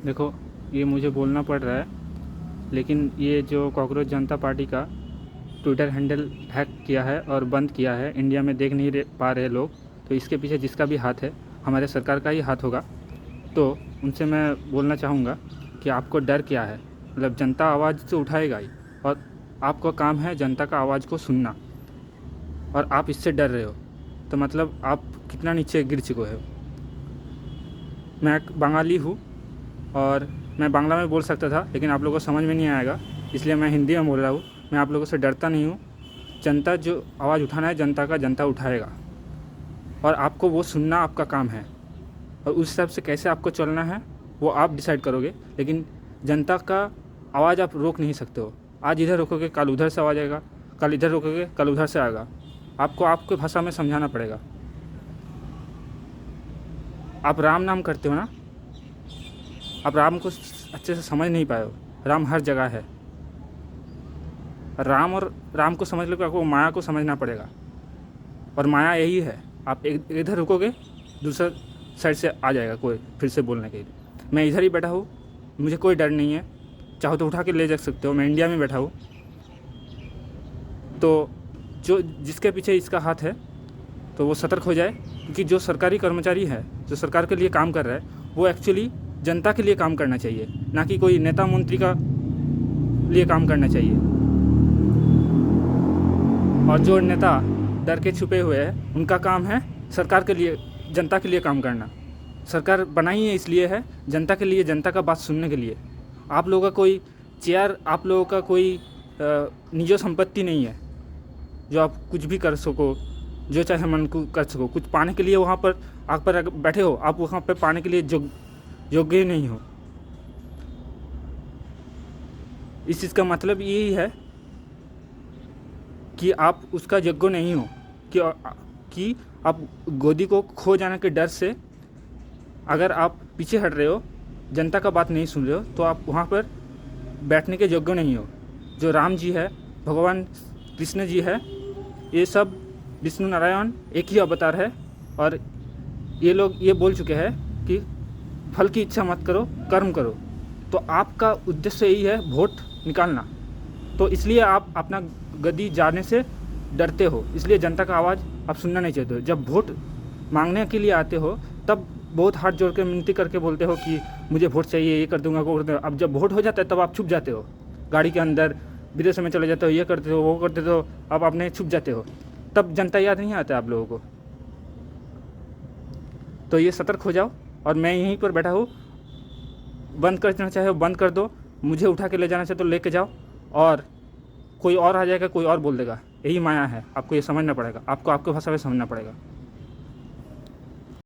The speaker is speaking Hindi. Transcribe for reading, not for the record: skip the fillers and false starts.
देखो, ये मुझे बोलना पड़ रहा है, लेकिन ये जो कॉकरोच जनता पार्टी का ट्विटर हैंडल हैक किया है और बंद किया है, इंडिया में देख नहीं पा रहे लोग, तो इसके पीछे जिसका भी हाथ है हमारे सरकार का ही हाथ होगा। तो उनसे मैं बोलना चाहूँगा कि आपको डर क्या है? मतलब जनता आवाज़ तो उठाएगा ही, और आपका काम है जनता का आवाज़ को सुनना, और आप इससे डर रहे हो, तो मतलब आप कितना नीचे गिर चुके हो। मैं एक बंगाली हूँ और मैं बांग्ला में बोल सकता था, लेकिन आप लोगों को समझ में नहीं आएगा, इसलिए मैं हिंदी में बोल रहा हूँ। मैं आप लोगों से डरता नहीं हूँ। जनता जो आवाज़ उठाना है जनता का, जनता उठाएगा, और आपको वो सुनना आपका काम है, और उस हिसाब से कैसे आपको चलना है वो आप डिसाइड करोगे। लेकिन जनता का आवाज़ आप रोक नहीं सकते हो। आज इधर रोकोगे कल उधर से आवाज़ आएगा, कल इधर रोकोगे कल उधर से आएगा। आपको आपके भाषा में समझाना पड़ेगा। आप राम नाम करते हो ना, आप राम को अच्छे से समझ नहीं पाए हो। राम हर जगह है। राम और राम को समझ लो कि आपको माया को समझना पड़ेगा, और माया यही है। आप इधर रुकोगे दूसरा साइड से आ जाएगा कोई फिर से बोलने के लिए। मैं इधर ही बैठा हूँ, मुझे कोई डर नहीं है। चाहो तो उठा के ले जा सकते हो, मैं इंडिया में बैठा हूँ। तो जो जिसके पीछे इसका हाथ है तो वो सतर्क हो जाए, क्योंकि जो सरकारी कर्मचारी है, जो सरकार के लिए काम कर रहा है, वो एक्चुअली जनता के लिए काम करना चाहिए, ना कि कोई नेता मंत्री का लिए काम करना चाहिए। और जो नेता डर के छुपे हुए हैं, उनका काम है सरकार के लिए, जनता के लिए काम करना। सरकार बनाई है इसलिए है, जनता के लिए, जनता का बात सुनने के लिए। आप लोगों का कोई चेयर, आप लोगों का कोई निजी संपत्ति नहीं है जो आप कुछ भी कर सको, जो चाहे मन को कर सको। कुछ पाने के लिए वहाँ पर आग पर बैठे हो, आप वहाँ पर पाने के लिए योग्य नहीं हो। इस चीज़ का मतलब यही है कि आप उसका योग्य नहीं हो, कि आप गोदी को खो जाने के डर से अगर आप पीछे हट रहे हो, जनता का बात नहीं सुन रहे हो, तो आप वहाँ पर बैठने के योग्य नहीं हो। जो राम जी है, भगवान कृष्ण जी है, ये सब विष्णु नारायण एक ही अवतार है, और ये लोग ये बोल चुके हैं कि फल की इच्छा मत करो, कर्म करो। तो आपका उद्देश्य यही है वोट निकालना, तो इसलिए आप अपना गद्दी जाने से डरते हो, इसलिए जनता का आवाज़ आप सुनना नहीं चाहते हो। जब वोट मांगने के लिए आते हो तब बहुत हाथ जोड़ के मिनती करके बोलते हो कि मुझे वोट चाहिए, ये कर दूंगा, वो कर दूंगा। अब जब वोट हो जाता है तब आप छुप जाते हो, गाड़ी के अंदर विदेश में चले जाते हो, ये करते हो, वो करते हो, आप अपने छुप जाते हो। तब जनता याद नहीं आता आप लोगों को। तो ये सतर्क हो जाओ, और मैं यहीं पर बैठा हूँ। बंद करना चाहे बंद कर दो, मुझे उठा के ले जाना चाहे तो लेके जाओ, और कोई और आ जाएगा, कोई और बोल देगा। यही माया है, आपको ये समझना पड़ेगा, आपको आपके भाषा में समझना पड़ेगा।